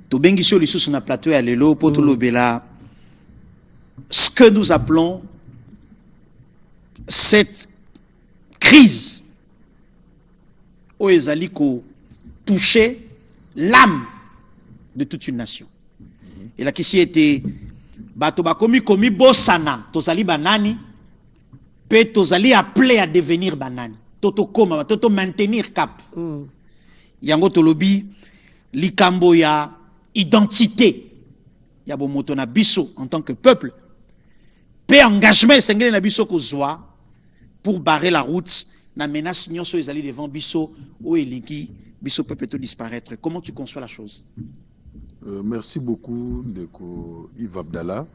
Tobengi sur les sous na plateau à l'élo pour tout l'obéla. Ce que nous appelons cette crise où les aliko toucher l'âme de toute une nation. Et la question était bato bakomi komi bosana tozali banani pe tozali appelé à devenir banani toto koma toto maintenir cap. Yango tolobi likambo ya identité ya bomoto na biso en tant que peuple pe engagement sengeli na biso kozwa pour barrer la route na menace nyonso ezali devant biso o eliki biso peuple to disparaître. Comment tu conçois la chose? Merci beaucoup Ndeko Yves Abdallah.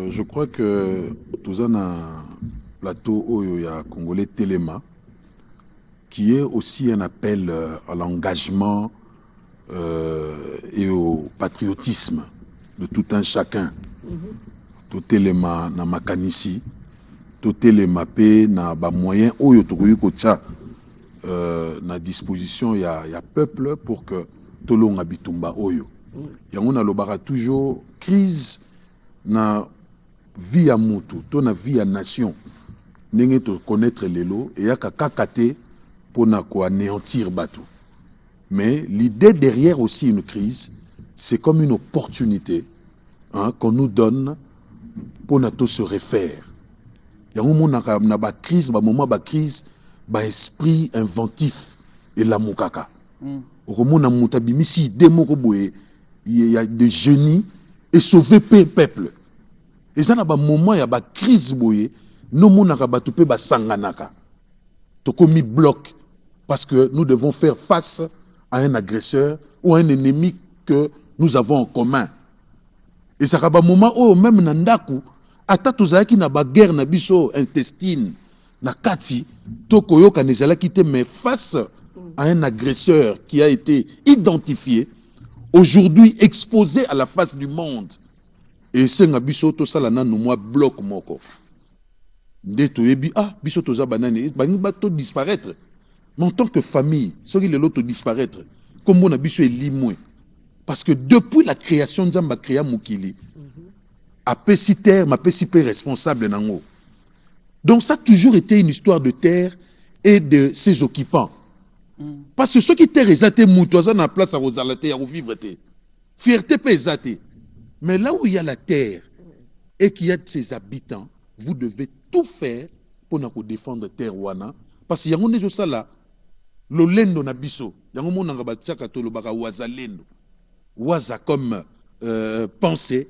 Je crois que tout un plateau oyo ya Congolais Téléma qui est aussi un appel à l'engagement et au patriotisme de tout un chacun. Tout Téléma na makanisi, tout Téléma pe na ba moyen oyo tokoyi ko tcha na disposition ya peuple pour que tolonga bitumba oyo. Yango na lobara toujours crise na vie ya mutu, to na vie ya nation. Nenge to connaître lelo et ya kakate pour na ko anéantir bateau. Mais l'idée derrière aussi une crise, c'est comme une opportunité qu'on nous donne pour na to se refaire. Yango mona na ba crise, ba moment ba crise, ba esprit inventif et la mukaka. Okomona mutabimisi demoko boye, il y a des génies et sauver peuple. Et ça na ba moment ya ba crise boye, no mona ka batu pe ba sanganaka. Tokomi bloc parce que nous devons faire face à un agresseur ou à un ennemi que nous avons en commun. Et ça ba moment oh même na ndaku ata tozaki na ba guerre na biso intestine na kati tokoyoka nezala kité mais face à un agresseur qui a été identifié, aujourd'hui exposé à la face du monde. Et c'est un biso to salana no moi bloc moko. Nde to yebi biso to za banane bangi bato disparaître. Mais en tant que famille, ce qui est l'autre disparaître, comme on a biso est limoué. Parce que depuis la création de Zamba créa Mukili, a pessi terre, ma pessi pe responsable nango. Donc ça a toujours été une histoire de terre et de ses occupants. Parce que ceux qui terre exaté moutoisa na place à Rosalate à vivre té. Fierté pe exaté. Mais là où il y a la terre et qu'il y a ses habitants, vous devez tout faire pour nous défendre terre wana. Parce qu'il y a un des choses là, le lendo na biso, il y a un monde qui a été waza lendo, waza comme pensée,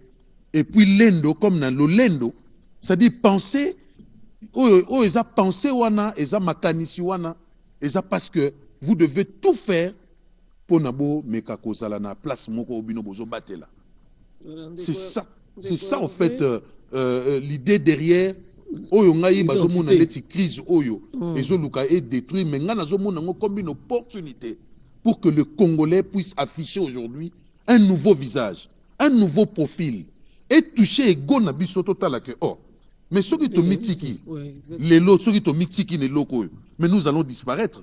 et puis lendo comme dans le lendo, c'est-à-dire penser, ils ont pensé wana, ils ont makanisi wana, ils ont parce que vous devez tout faire pour nabo meka kozala na place moko obino bozo batela. C'est ça en fait l'idée derrière. Oyo ngai bazomona leti crise oyo ezoluka et détruire mais nga nazomona ngo comme une opportunité pour que le Congolais puisse afficher aujourd'hui un nouveau visage, un nouveau profil et toucher ego na biso total que mais ceux qui to mitiki les lots ceux qui to mitiki les locaux mais nous allons disparaître.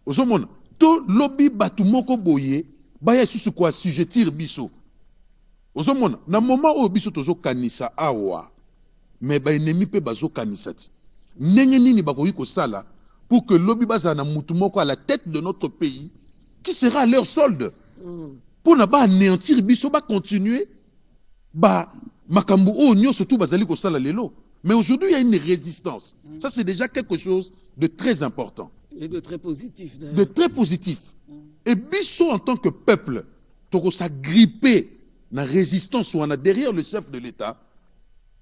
Ozomona to lobby batu moko boye baya susu ko assujettir biso. Ozomona na moment o biso tozo kanisa awa mais ba ennemi pe bazo kanisati ndenge nini bakoyi ko sala pour que lobby baza na mutu moko à la tête de notre pays qui sera à leur solde pour na ba anéantir biso ba continuer ba makambu o nyo surtout bazali ko sala lelo. Mais aujourd'hui il y a une résistance. Ça c'est déjà quelque chose de très important et de très positif de très positif. Et biso en tant que peuple toko s'agripper na résistance ou en a derrière le chef de l'État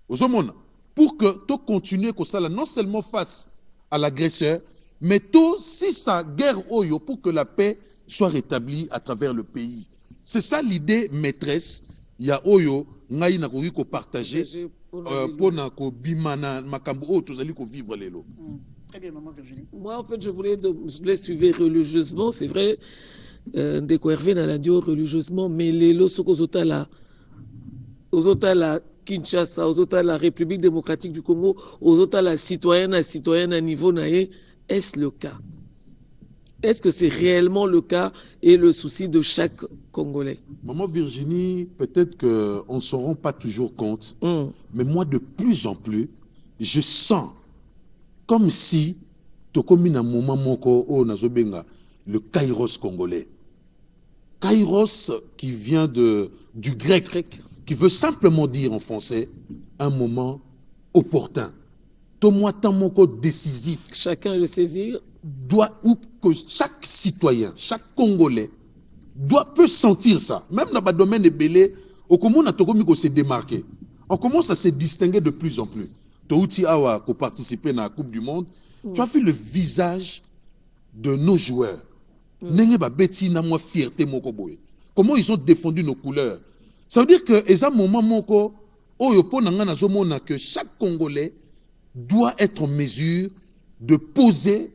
aux hommes pour que tu continues comme ça non seulement face à l'agresseur mais tout si sa guerre oyo pour que la paix soit rétablie à travers le pays. C'est ça l'idée maîtresse. Il y a oyo ngai na ko partager pour na ko bimana makambo o tozali ko vivre lelo. Très bien, maman Virginie. Moi, en fait, je voulais suivre religieusement, c'est vrai, Ndeko Hervé na la dio religieusement, mais les lots aux autres Kinshasa, aux autres la République démocratique du Congo, aux autres la citoyenne à niveau naïe, est-ce le cas? Est-ce que c'est réellement le cas et le souci de chaque Congolais? Maman Virginie, peut-être qu'on ne s'en rend pas toujours compte, mais moi, de plus en plus, je sens comme si, comme un moment moko o nazobenga, le kairos congolais. Kairos qui vient du grec, qui veut simplement dire en français un moment opportun. Tomo moko décisif. Chacun le saisit. Ou que chaque citoyen, chaque Congolais peut sentir ça. Même dans le domaine des bélés, on commence à se démarquer. On commence à se distinguer de plus en plus. Touti Awa, pour participer à la Coupe du Monde, tu as vu le visage de nos joueurs. Fierté comment ils ont défendu nos couleurs. Ça veut dire que que chaque Congolais doit être en mesure de poser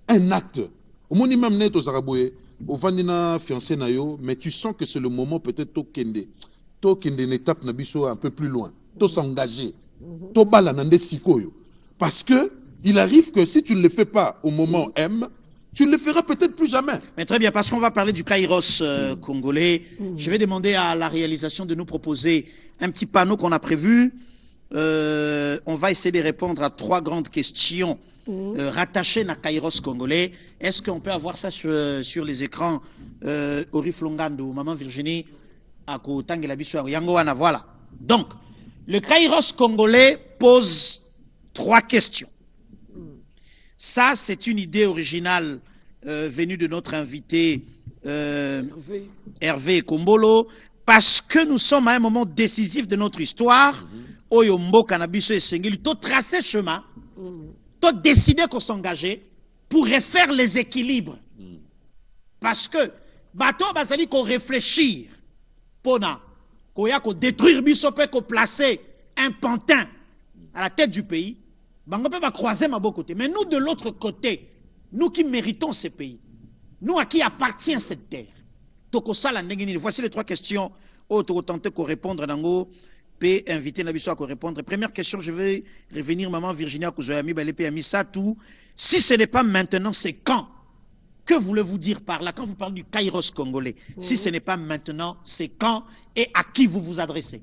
un acte. Au moment même net aux Araboué, au Vandina fiancé nayo, mais tu sens que c'est le moment peut-être to kende une étape nabiso un peu plus loin, to s'engager, to balanande sikoyo. Parce que il arrive que si tu ne le fais pas au moment M, tu ne le feras peut-être plus jamais. Mais très bien, parce qu'on va parler du kairos congolais, je vais demander à la réalisation de nous proposer un petit panneau qu'on a prévu. On va essayer de répondre à 3 grandes questions rattachées à kairos congolais. Est-ce qu'on peut avoir ça sur les écrans Orif Longando, Maman Virginie, Ako Tangela Bissou, Yangoana, voilà. Donc, le kairos congolais pose 3 questions. Ça, c'est une idée originale venue de notre invité Hervé Kombolo, parce que nous sommes à un moment décisif de notre histoire. Oyombo Cannabis et Sengeli, tu tracer chemin, tu décider qu'on s'engager pour refaire les équilibres. Parce que, bateau basali qu'on réfléchir, pona, qu'on détruire bisope, qu'on placer un pantin à la tête du pays. Bango peut croiser ma beau côté. Mais nous, de l'autre côté, nous qui méritons ces pays, nous à qui appartient cette terre, voici les 3 questions. Tenter qu'on répondre dans peut inviter Nabiso à répondre. Première question, je vais revenir, Maman Virginia Kouzoyami, tout. Si ce n'est pas maintenant, c'est quand? Que voulez-vous dire par là quand vous parlez du kairos congolais? Si ce n'est pas maintenant, c'est quand et à qui vous vous adressez?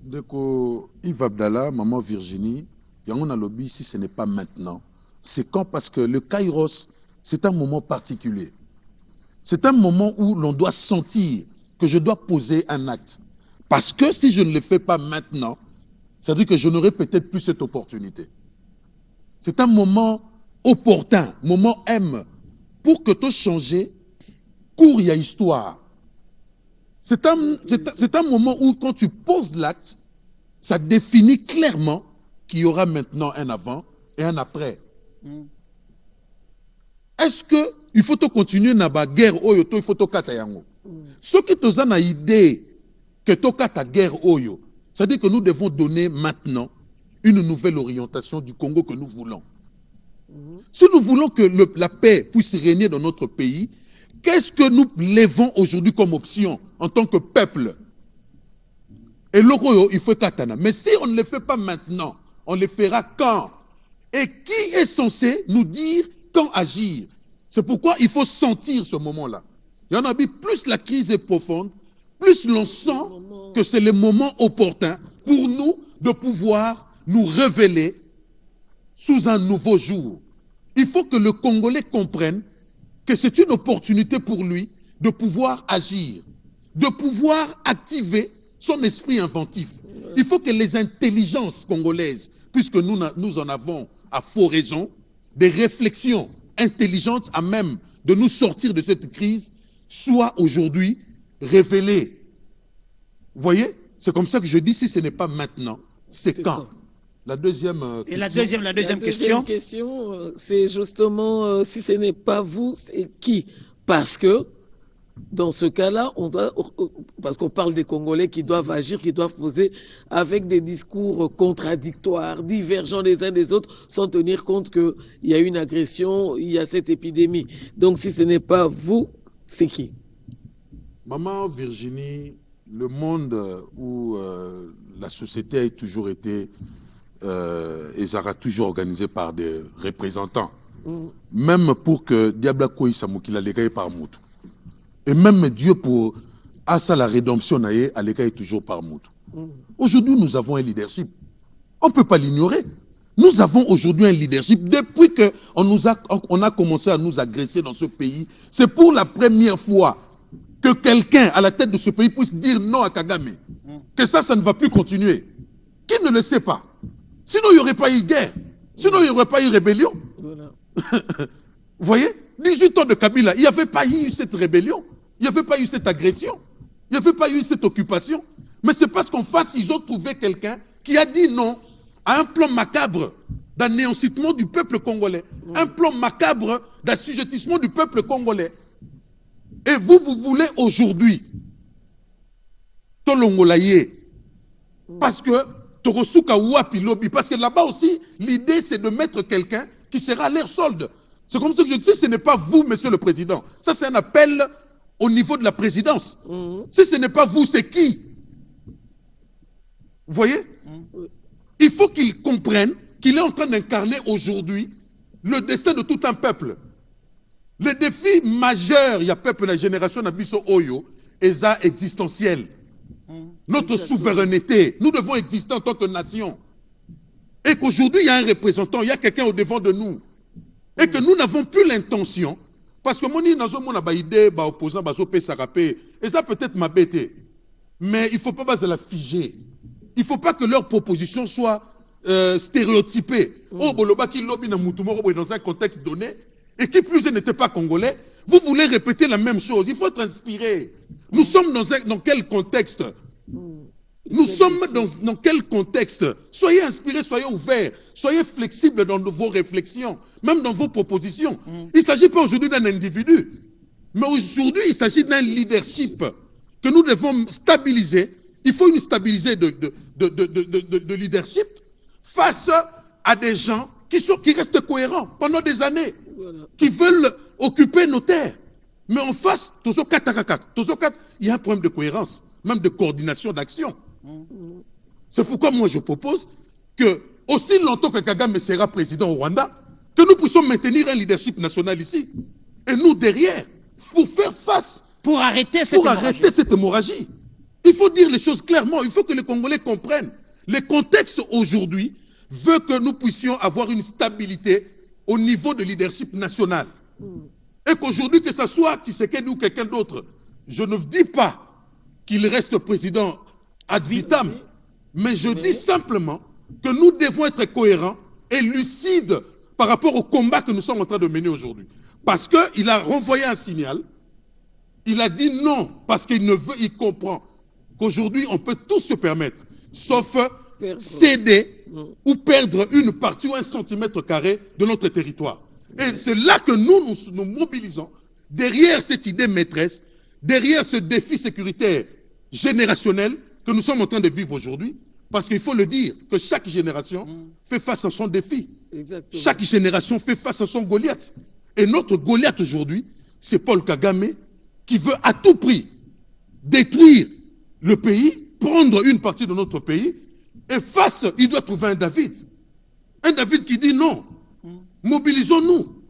Deko Yves Abdallah, Maman Virginie, on a lobby si ce n'est pas maintenant. C'est quand? Parce que le kairos, c'est un moment particulier. C'est un moment où l'on doit sentir que je dois poser un acte. Parce que si je ne le fais pas maintenant, ça veut dire que je n'aurai peut-être plus cette opportunité. C'est un moment opportun, moment M, pour que tout change, cours, il y a histoire. C'est un moment où quand tu poses l'acte, ça définit clairement qu'il y aura maintenant un avant et un après. Est-ce qu'il faut continuer dans la guerre oyo, il faut kata yango? Ce qui te donne l'idée que tu kata guerre oyo, c'est-à-dire que nous devons donner maintenant une nouvelle orientation du Congo que nous voulons. Si nous voulons que la paix puisse régner dans notre pays, qu'est-ce que nous levons aujourd'hui comme option en tant que peuple? Et l'oyo, il faut katana. Mais si on ne le fait pas maintenant, on le fera quand? Et qui est censé nous dire quand agir? C'est pourquoi il faut sentir ce moment-là. Il y en a plus la crise est profonde, plus l'on sent que c'est le moment opportun pour nous de pouvoir nous révéler sous un nouveau jour. Il faut que le Congolais comprenne que c'est une opportunité pour lui de pouvoir agir, de pouvoir activer son esprit inventif. Il faut que les intelligences congolaises, puisque nous en avons à faux raison, des réflexions intelligentes à même de nous sortir de cette crise, soient aujourd'hui révélées. Vous voyez? C'est comme ça que je dis, si ce n'est pas maintenant, c'est quand? La deuxième question. Et la deuxième question, c'est justement, si ce n'est pas vous, c'est qui? Parce que, dans ce cas-là, parce qu'on parle des Congolais qui doivent agir, qui doivent poser avec des discours contradictoires, divergents les uns des autres, sans tenir compte qu'il y a une agression, il y a cette épidémie. Donc, si ce n'est pas vous, c'est qui? Maman Virginie, le monde où la société a toujours été, et ça a toujours organisé par des représentants Même pour que Diabla Koïsa Moukila l'écaille par Moutou. Et même Dieu pour Assa la rédemption naïe à l'écaille toujours par Moutou. Aujourd'hui, nous avons un leadership. On ne peut pas l'ignorer. Nous avons aujourd'hui un leadership. Depuis qu'on a commencé à nous agresser dans ce pays, c'est pour la première fois que quelqu'un à la tête de ce pays puisse dire non à Kagame. Que ça ne va plus continuer. Qui ne le sait pas? Sinon, il n'y aurait pas eu guerre. Sinon, il n'y aurait pas eu rébellion. Voilà. Vous voyez? 18 ans de Kabila, il n'y avait pas eu cette rébellion. Il n'y avait pas eu cette agression. Il n'y avait pas eu cette occupation. Mais c'est parce qu'en face, ils ont trouvé quelqu'un qui a dit non à un plan macabre d'anéantissement du peuple congolais. Un plan macabre d'assujettissement du peuple congolais. Et vous voulez aujourd'hui Tolongolaye. Parce que Torosuka Wapi Lobby. Parce que là-bas aussi, l'idée c'est de mettre quelqu'un qui sera à l'air solde. C'est comme ça que je dis, si ce n'est pas vous, monsieur le président, ça c'est un appel au niveau de la présidence. Si ce n'est pas vous, c'est qui? Vous voyez? Il faut qu'il comprenne qu'il est en train d'incarner aujourd'hui le destin de tout un peuple. Le défi majeur, il y a peuple, la génération d'Abisso Oyo, est ça existentiel. Notre souveraineté, nous devons exister en tant que nation. Et qu'aujourd'hui, il y a un représentant, il y a quelqu'un au devant de nous. Et que nous n'avons plus l'intention, parce que mon idée, opposant, et ça peut-être m'a bêté. Mais il ne faut pas la figer. Il ne faut pas que leurs propositions soient stéréotypées. Oh, Boloba qui lobby dans un contexte donné, et qui plus n'était pas congolais, vous voulez répéter la même chose. Il faut être inspiré. Nous sommes dans quel contexte? Nous sommes dans quel contexte? Soyez inspirés, soyez ouverts, soyez flexibles dans vos réflexions, même dans vos propositions. Il ne s'agit pas aujourd'hui d'un individu, mais aujourd'hui il s'agit d'un leadership que nous devons stabiliser. Il faut une stabilité de leadership face à des gens qui restent cohérents pendant des années, qui veulent occuper nos terres. Mais en face, il y a un problème de cohérence, même de coordination d'action. C'est pourquoi moi je propose que, aussi longtemps que Kagame sera président au Rwanda, que nous puissions maintenir un leadership national ici. Et nous derrière, pour faire face, pour arrêter cette hémorragie. Il faut dire les choses clairement, il faut que les Congolais comprennent. Le contexte aujourd'hui veut que nous puissions avoir une stabilité au niveau de leadership national. Et qu'aujourd'hui, que ce soit Tshisekedi ou quelqu'un d'autre, je ne dis pas qu'il reste président ad vitam, mais je dis simplement que nous devons être cohérents et lucides par rapport au combat que nous sommes en train de mener aujourd'hui. Parce qu'il a renvoyé un signal, il a dit non, parce qu'il comprend qu'aujourd'hui on peut tout se permettre, sauf céder ou perdre une partie ou un centimètre carré de notre territoire. Et c'est là que nous mobilisons derrière cette idée maîtresse, derrière ce défi sécuritaire générationnel que nous sommes en train de vivre aujourd'hui, parce qu'il faut le dire, que chaque génération fait face à son défi. Exactement. Chaque génération fait face à son Goliath. Et notre Goliath aujourd'hui, c'est Paul Kagame qui veut à tout prix détruire le pays, prendre une partie de notre pays, et face, il doit trouver un David. Un David qui dit non, mobilisons-nous.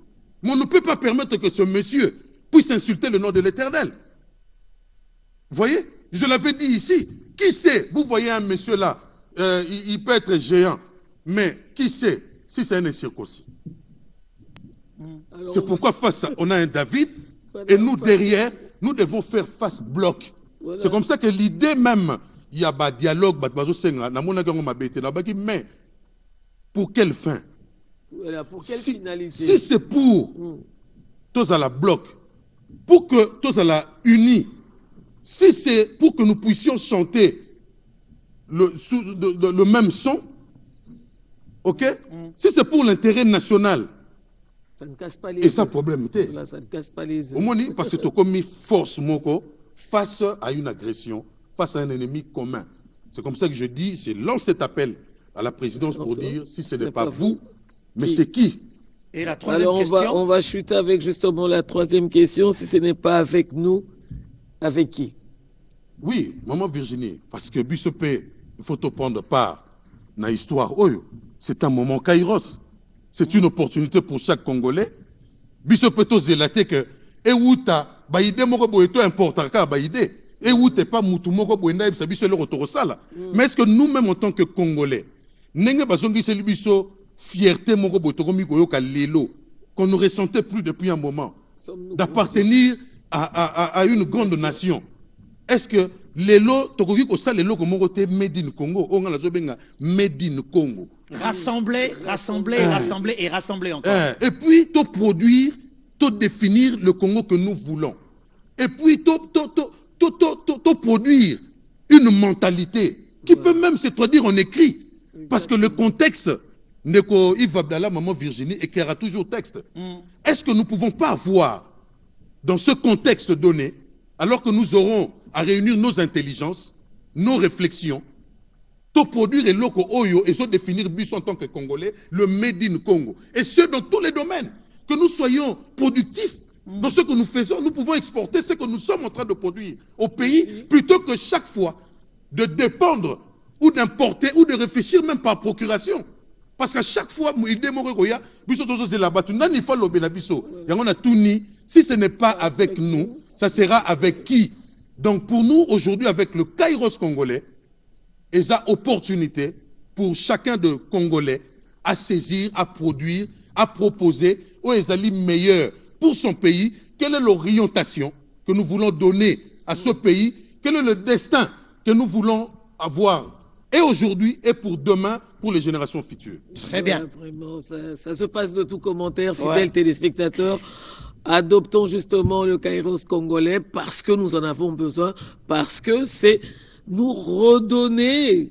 Mais on ne peut pas permettre que ce monsieur puisse insulter le nom de l'Éternel. Vous voyez? Je l'avais dit ici. Qui sait? Vous voyez un monsieur là, il peut être géant, mais qui sait si c'est un incirconcis? C'est pourquoi face à, on a un David, et nous derrière, nous devons faire face bloc. Voilà. C'est comme ça que l'idée même, il y a un dialogue, mais pour quelle fin? Voilà, pour quelle finalité? Si c'est pour tous à la bloc, pour que tous à la unis, si c'est pour que nous puissions chanter le même son, ok? Si c'est pour l'intérêt national, ça ne casse pas les et ça problème était. Ça ne casse pas les Au moins, parce que tu as commis force moko face à une agression, face à un ennemi commun. C'est comme ça que je dis, je lance cet appel à la présidence pour dire si ce n'est pas vous, mais c'est qui? Et la troisième question. On va chuter avec justement la troisième question. Si ce n'est pas avec nous, avec qui? Oui, maman Virginie, parce que Bissopé, il faut te prendre part dans l'histoire. C'est un moment kairos. c'est une opportunité pour chaque Congolais. Biso peut zélater que Ewuta baïdé moko boyeto important ka baïdé. Ewuta pas mutu moko boyenda ebisa biso le retour sala. Mais est-ce que nous-mêmes en tant que Congolais, nenge bazongi seli biso fierté moko boyto mi koyoka lelo qu'on ne ressentait plus depuis un moment d'appartenir à une grande nation. Est-ce que lelo tokoki ko sala lelo ko moko te made in Congo on nga lazobenga made in Congo. Rassembler, rassembler et rassembler encore. Et puis, te produire, te définir le Congo que nous voulons. Et puis, te produire une mentalité qui peut même se traduire en écrit. Parce que le contexte, Yves Abdallah, maman Virginie, écrira toujours texte. Est-ce que nous ne pouvons pas avoir, dans ce contexte donné, alors que nous aurons à réunir nos intelligences, nos réflexions, to produire et loko oyo et se définir bus en tant que Congolais, le made in Congo. Et ce, dans tous les domaines. Que nous soyons productifs dans ce que nous faisons, nous pouvons exporter ce que nous sommes en train de produire au pays, plutôt que chaque fois de dépendre ou d'importer ou de réfléchir même par procuration. Parce qu'à chaque fois, il démore Goya, biso tozo c'est là-bas, tu n'as ni fa l'obé biso. On a tout ni. Si ce n'est pas avec nous, ça sera avec qui? Donc pour nous, aujourd'hui, avec le Kairos congolais, et ça, opportunité pour chacun de Congolais à saisir, à produire, à proposer aux alliés meilleurs pour son pays. Quelle est l'orientation que nous voulons donner à ce pays? Quel est le destin que nous voulons avoir? Et aujourd'hui et pour demain, pour les générations futures. Très bien. Vraiment, ça se passe de tout commentaire, fidèles téléspectateurs. Adoptons justement le Kairos congolais parce que nous en avons besoin, parce que c'est nous redonner,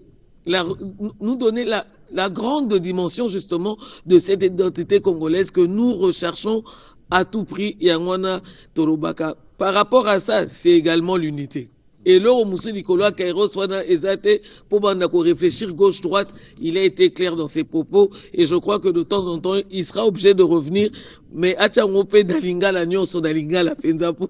nous donner la grande dimension justement de cette identité congolaise que nous recherchons à tout prix. Yangwana Torobaka. Par rapport à ça, c'est également l'unité. Et là, au Moussou Nicolas Kairos Wana Ezate, pour réfléchir gauche-droite, il a été clair dans ses propos. Et je crois que de temps en temps, il sera obligé de revenir. Mais Achangope Dalinga la Nyonso Dalinga la Penzapo,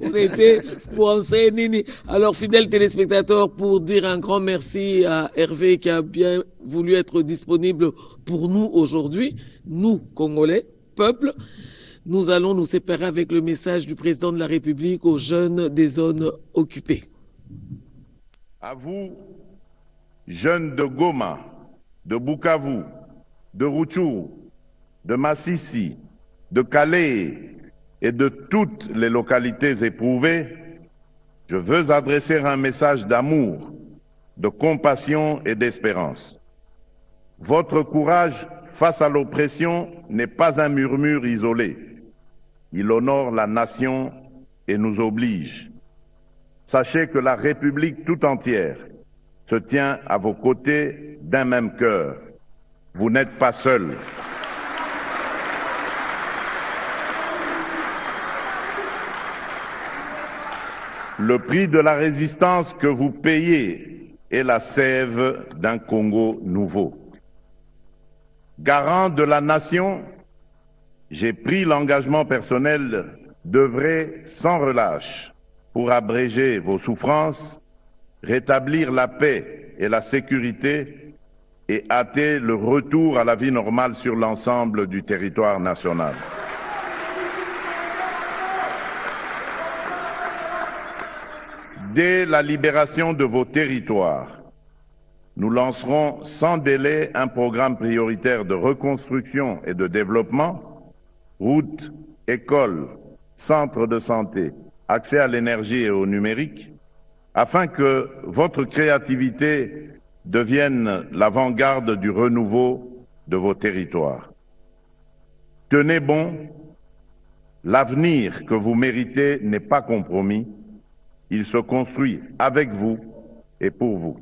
on était pour enseigner. Alors, fidèles téléspectateurs, pour dire un grand merci à Hervé qui a bien voulu être disponible pour nous aujourd'hui, nous, Congolais, peuple. Nous allons nous séparer avec le message du président de la République aux jeunes des zones occupées. À vous, jeunes de Goma, de Bukavu, de Rutshuru, de Massissi, de Calais et de toutes les localités éprouvées, je veux adresser un message d'amour, de compassion et d'espérance. Votre courage face à l'oppression n'est pas un murmure isolé. Il honore la nation et nous oblige. Sachez que la République tout entière se tient à vos côtés d'un même cœur. Vous n'êtes pas seuls. Le prix de la résistance que vous payez est la sève d'un Congo nouveau. Garant de la nation, j'ai pris l'engagement personnel d'œuvrer sans relâche pour abréger vos souffrances, rétablir la paix et la sécurité et hâter le retour à la vie normale sur l'ensemble du territoire national. Dès la libération de vos territoires, nous lancerons sans délai un programme prioritaire de reconstruction et de développement, routes, écoles, centres de santé, accès à l'énergie et au numérique, afin que votre créativité devienne l'avant-garde du renouveau de vos territoires. Tenez bon, l'avenir que vous méritez n'est pas compromis, il se construit avec vous et pour vous.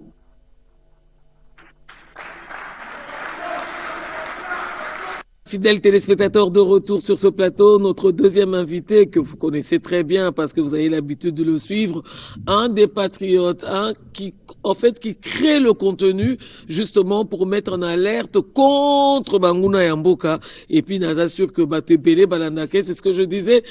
Fidèles téléspectateurs, de retour sur ce plateau, notre deuxième invité que vous connaissez très bien parce que vous avez l'habitude de le suivre, un des patriotes, qui crée le contenu justement pour mettre en alerte contre Banguna Yamboka. Et puis, nous assure que Batebele Balandake, c'est ce que je disais,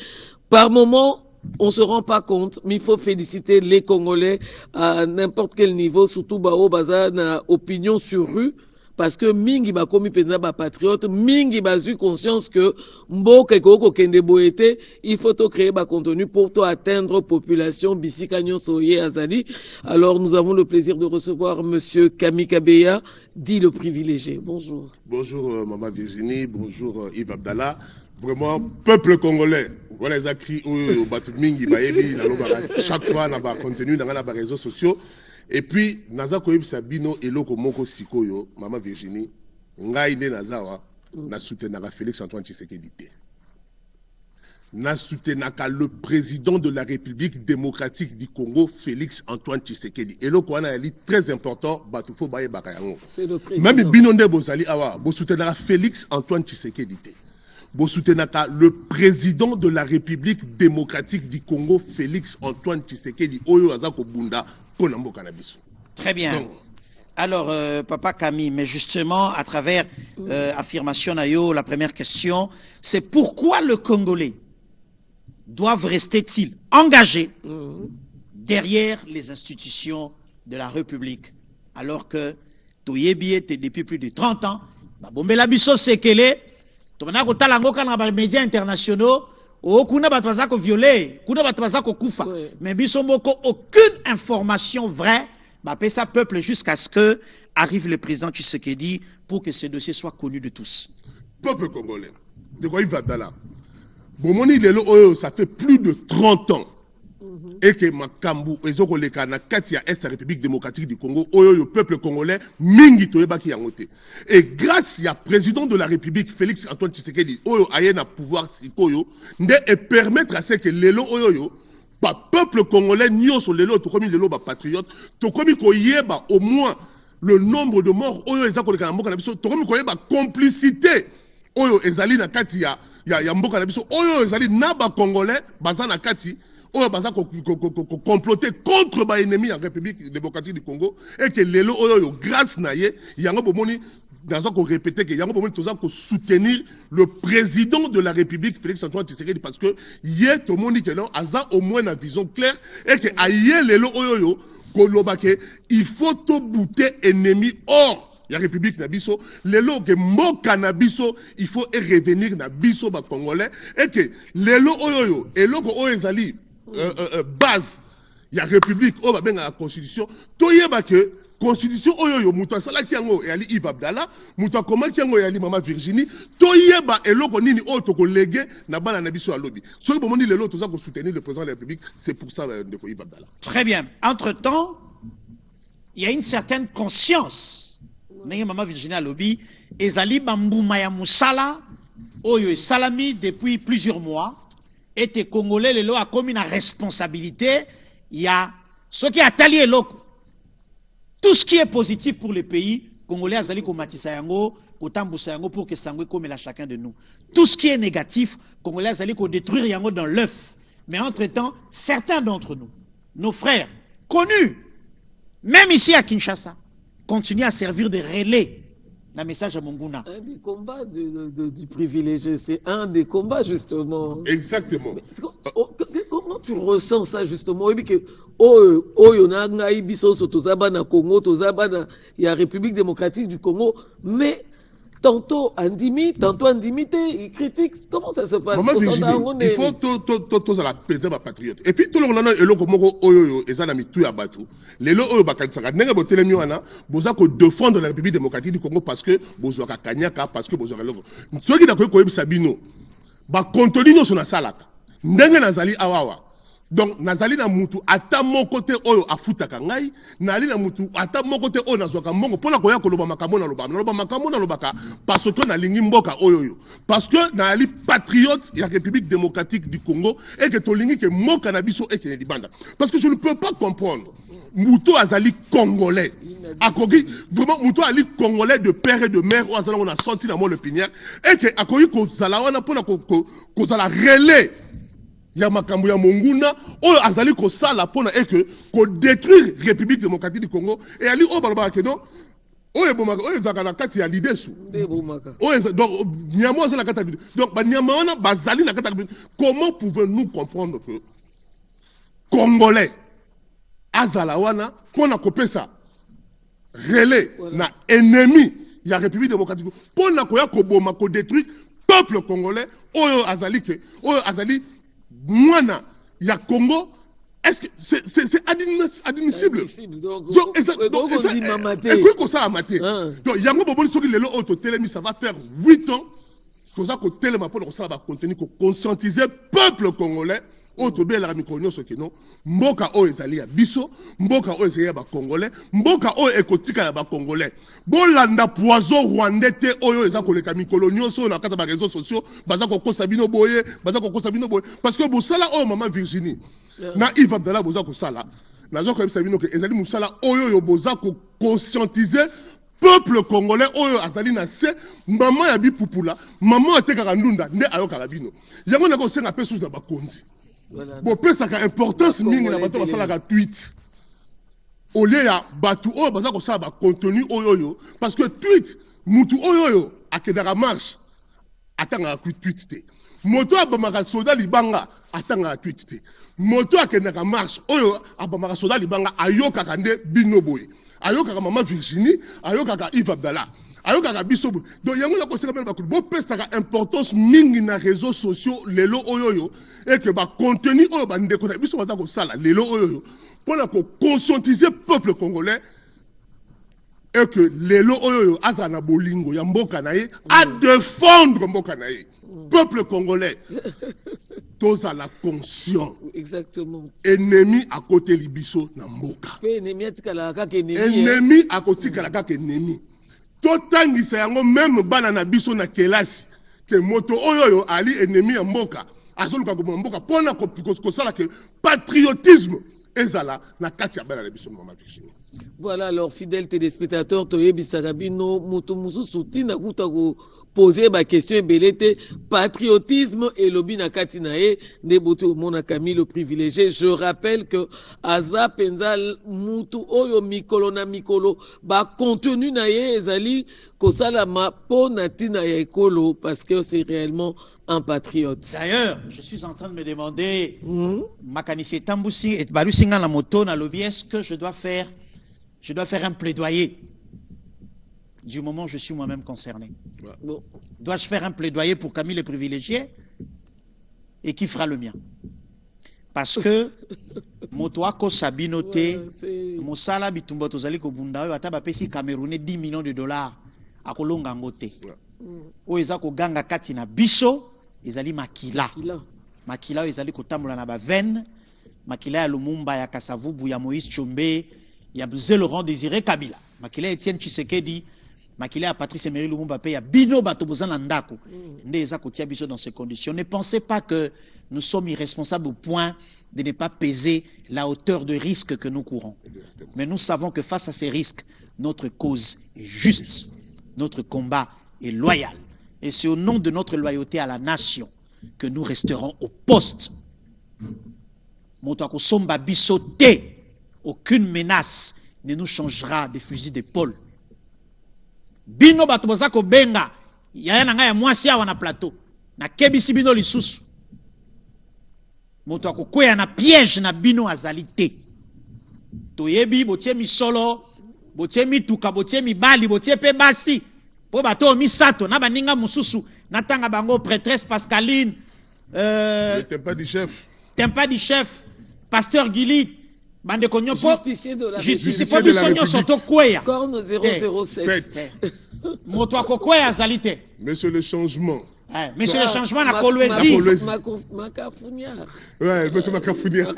par moment, on se rend pas compte, mais il faut féliciter les Congolais à n'importe quel niveau, surtout Bao Bazan, opinion sur rue. parce que mingi bakomi penza ba patriote, mingi bazu conscience que mboka ekoko kende boete, il faut to créer ba contenu pour to atteindre population bisika nyonso ye azali. Alors nous avons le plaisir de recevoir monsieur Camille Kabeya, dit le privilégié. Bonjour. Bonjour Maman Virginie, bonjour Yves Abdallah. Vraiment peuple congolais. Voilà les écrits au batu mingi baebi chaque fois na ba contenu dans les réseaux sociaux. Et puis naza koyeb sabino eloko moko sikoyo Maman Virginie ngai nde nazawa na soutenaka Félix Antoine Tshisekedi te. Na soutenaka le président de la République démocratique du Congo Félix Antoine Tshisekedi. Eloko wana yali très important batu fo baye bakayango. C'est le président. Même bino nde bozali awa bo soutenaka Félix Antoine Tshisekedi te. Bo soutenaka le président de la République démocratique du Congo Félix Antoine Tshisekedi oyo azako bunda pona mboka na biso. Très bien. Donc, alors, Papa Camille, mais justement, à travers affirmation Nayo, la première question, c'est pourquoi le Congolais doivent rester-ils engagés derrière les institutions de la République, alors que Toyebi était depuis plus de 30 ans, Bombela Bisso Sekele, Tomanako Talangoka dans les médias internationaux, Kuna Batwazako violé, Kuna Batwazako Koufa, mais Bisso Moko, aucune information vraie, ça peuple jusqu'à ce que arrive le président Tshisekedi pour que ce dossier soit connu de tous. Peuple congolais, de quoi il va dans là? Bomoni lelo oyo, ça fait plus de 30 ans. Et que Makambu, ezoko leka na kati ya Est la République démocratique du Congo, oyo yo peuple congolais, mingi toyebaki yangote. Et grâce ya président de la République, Félix Antoine Tshisekedi, oyo aye na pouvoir sikoyo, nde et permettre à ce que lelo oyo yo, ba peuple congolais, nyonso lelo, to komi lelo ba patriote, to komi ko yeba au moins le nombre de morts, oyo ezako leka na mboka na biso, to komi ko yeba complicité, oyo ezali na kati ya mboka na biso, oyo ezali na ba congolais, baza na kati, oyo baza comploter contre ba ennemi en République démocratique du Congo, et que lelo oyo yo grâce na ye, yango bomoni dans ko répéter que yango bomoni toza ko soutenir le président de la République Félix Antoine Tshisekedi parce que ye to moni que non aza au moins une vision claire et que aye lelo oyo yo ko lobake il faut to bouter ennemi hors la République na biso lelo que mboka na biso il faut revenir na biso ba congolais et que lelo oyo yo eloko oyo ezali base ya République oyo babenga la constitution toyeba que constitution oyo yo muto asalaki yango yali Yves Abdallah muto akomaki yango yali Maman Virginie toyeba eloko nini oyo tokolege na bana na biso alobi soki bomoni lelo toza ko soutenir le président de la République c'est pour ça ndeko Yves Abdallah. Très bien. Entre-temps, il y a une certaine conscience. Maman Virginie alobi ezali bambuma ya musala oyo esalami depuis plusieurs mois. Et les Congolais, les lois, comme une responsabilité, il y a ce qui a talié l'eau. Tout ce qui est positif pour le pays, Congolais, Azali, Komatisa Yango, Kotambusa Yango, pour que Sangwe comme à chacun de nous. Tout ce qui est négatif, Congolais, Azali, ko détruire Yango dans l'œuf. Mais entre-temps, certains d'entre nous, nos frères, connus, même ici à Kinshasa, continuent à servir de relais. Un message à Monguna. Un des combats du privilégié, c'est un des combats justement. Exactement. Comment tu ressens ça justement? Il y a République démocratique du Congo, mais tantôt Andimi, tantôt Andimité, ils critiquent. Comment ça se passe? Maman Virginie, il faut tous à la paix patriote. Et puis tout le monde a eloko moko oyo ezana mitu ya batu. Lelo oyo bakanisaka nenga botelemi wana boza ko défendre la République démocratique du Congo parce que bozo ka kanyaka parce que bozo ka loko. Soki na ko yebisa bino ba contenu no sona salaka. Ndenge nazali awawa. Donc nazali na mutu ata mon côté oyo afutaka ngai nali na mutu ata mon côté oyo nazwaka mbongo pona koya koloba makambo na lobaka parce que na lingi mboka oyo parce que nali patriote ya République démocratique du Congo et que to lingi ke mboka na biso et que libanda parce que je ne peux pas comprendre mutu azali congolais akoki vraiment mutu ali congolais de père et de mère ou azala on a senti na mo le pinière et que akoki ko zala wana pona ko zala relais ya makambo ya monguna oyo azali ko sala pona et que ko détruire République démocratique du Congo et ali o balaba ke non oyo bomaka oyo zaka na kati ya lidesu oyo donc nyamo azala kata donc ba nyama wana bazali na kata comment pouvons-nous comprendre que congolais azala wana pona kopesa relais na ennemi ya République démocratique pour na koya ko boma ko détruire peuple congolais oyo azali mwana ya Congo. Est-ce que c'est admissible? Donc ça a maté. Donc yango boboli soki lelo auto telemi ça va faire 8 ans que ça ko telema pour ça va contenir ko conscientiser peuple congolais auto be la mikonyo soki non mboka o ezali ya biso mboka o ezali ya ba congolais mboka o ekotika ya ba congolais bolanda poison rwandais te oyo eza koleka mikolo nyonso na kata ba réseaux sociaux baza ko kosa bino boye parce que bosala o maman Virginie na Yves Abdallah boza ko sala nazo ko yebisa bino ke ezali musala oyo yo boza ko conscientiser peuple congolais oyo azali na se maman ya bipupula maman atekaka ndunda nde ayokaka bino yango na ko senga pe sous na bakonzi bon pesaka importance mingi na bato basalaka tweet au lieu ya batu oyo baza ko sala ba contenu oyo parce que tweet mutu oyo akedaka marche atanga ku tweet te moto abamaka soda libanga atanga tweet te moto akendaka marche oyo abamaka soda libanga ayokaka nde bino boye ayokaka maman Virginie ayokaka Yves Abdallah ayokaka biso donc yango na koseka mena bakulu bo pesaka importance mingi na réseaux sociaux lelo oyo et que ba contenu oyo ba ndeko na biso baza ko sala lelo oyo pour la conscientiser peuple congolais et que lelo oyo azana bolingo ya mboka na ye à défendre mboka na ye peuple congolais tous à la conscience. Exactement. Ennemi à côté libiso na mboka. Ennemi à côté kaka ennemi. Totangisa yango même bana na biso na kelasi que moto oyo ali ennemi ya mboka. Azoluka ko mboka pona ko sala que patriotisme ezala na kati ya bana na biso mama Virginie. Voilà, alors fidèles téléspectateurs, Toyebi Sarabino, Motomusu Soutina Goutago, poser ma question belete, patriotisme et lobby na katinae, Neboto Mona Camille le privilégié. Je rappelle que Aza Penzal Mutu Oyo Mikolo na Mikolo, contenu naye ezali, Kosala ma po natina ya ekolo, parce que c'est réellement un patriote. D'ailleurs, je suis en train de me demander, Makanisi Tambusi et Balusinga la moto na lobby, est-ce que je dois faire un plaidoyer du moment où je suis moi-même concerné. Bon. Dois-je faire un plaidoyer pour Camille le privilégié? Et qui fera le mien? Parce que Motoako Sabinote, Mosala Bitumba Tozali Kobunda, Wataba Pesi Camerounais 10 millions de dollars à Kolonga Ngote. Oeza ko ganga katina biso, ezali makila. Makila ezali kotambola na ba veine, makila ya Lumumba ya Kasavubu ya Moïse Tshombe, ya Laurent Désiré Kabila. Makila Etienne Tshisekedi, makila ya Patrice Emery Lumumba pe ya bino bato bozana ndako. Nde eza kotia biso dans ces conditions. Ne pensez pas que nous sommes irresponsables au point de ne pas peser la hauteur de risque que nous courons. Mais nous savons que face à ces risques, notre cause est juste. Notre combat est loyal. Et c'est au nom de notre loyauté à la nation que nous resterons au poste. Motoako somba bisote. Aucune menace ne nous changera de fusil d'épaule. Bino bato bozako benga yaya nanga ya mwasi awa na plateau. Na kebisi bino lisusu. Moto akokwea na piège na bino azalité. Toyebi botie misolo, botie mituka, botie mibali, botie pe basi. Po bato misato na baninga mususu natanga bango prêtresse Pascaline. Tempa du chef. Tempa du chef. Pasteur Guili. Bande konyopo. Justicier de la République. Corne 007. Moto akokwea azalité. Monsieur le changement. Monsieur le changement na Kolwezi. Makafunia. Ouais, monsieur Makafunia.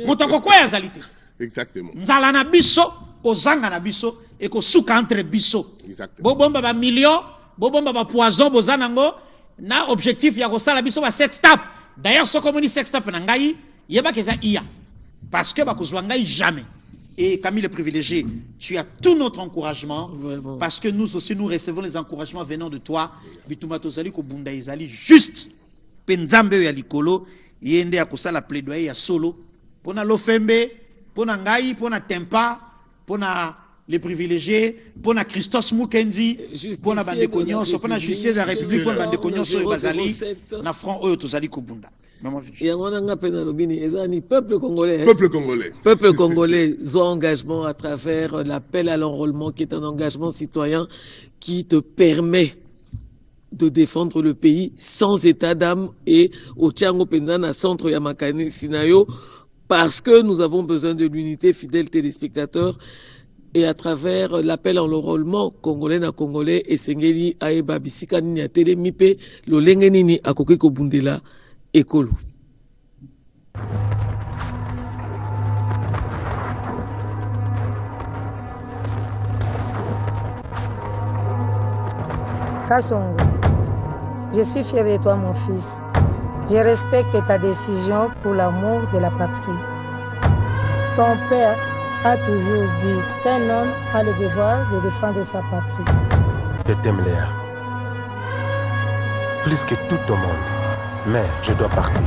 Moto akokwea azalité. Exactement. Nzala na biso, kozanga na biso et kosuka entre biso. Exactement. Bobomba ba million, bobomba ba poison bozanango na objectif ya kosala biso ba sextape. D'ailleurs ce comme on dit sextape na ngai, yeba keza iya. Parce que bakozwa ngai jamais. Et Camille le privilégié, tu as tout notre encouragement. Vraiment. Parce que nous aussi nous recevons les encouragements venant de toi. Bituma tozali ko bunda ezali juste. Penzambe ya likolo, yende ya kosala plaidoyer ya solo. Pona lofembe, pona ngai, pona tempa, pona les privilégiés, pona Christos Mukendi, pona bande konyoso, pona justicier de la République, pona bande konyoso bazali, na front oyo tozali ko bunda. Maman Virginie. yango wana nga mpe nalobi ni eza ni peuple congolais. Peuple congolais. Peuple congolais, ont engagement à travers l'appel à l'enrôlement qui est un engagement citoyen qui te permet de défendre le pays sans état d'âme et au Tchango Penzana centre Yamakane Sinayo parce que nous avons besoin de l'unité, fidèles téléspectateurs. Et à travers l'appel à l'enrôlement congolais na congolais et sengeli aeba bisika nini atele mipe lolenge nini akoki kobundela ekolo. Kassongo, je suis fier de toi, mon fils. Je respecte ta décision pour l'amour de la patrie. Ton père a toujours dit qu'un homme a le devoir de défendre sa patrie. Je t'aime, Léa. Plus que tout au monde. Mais je dois partir.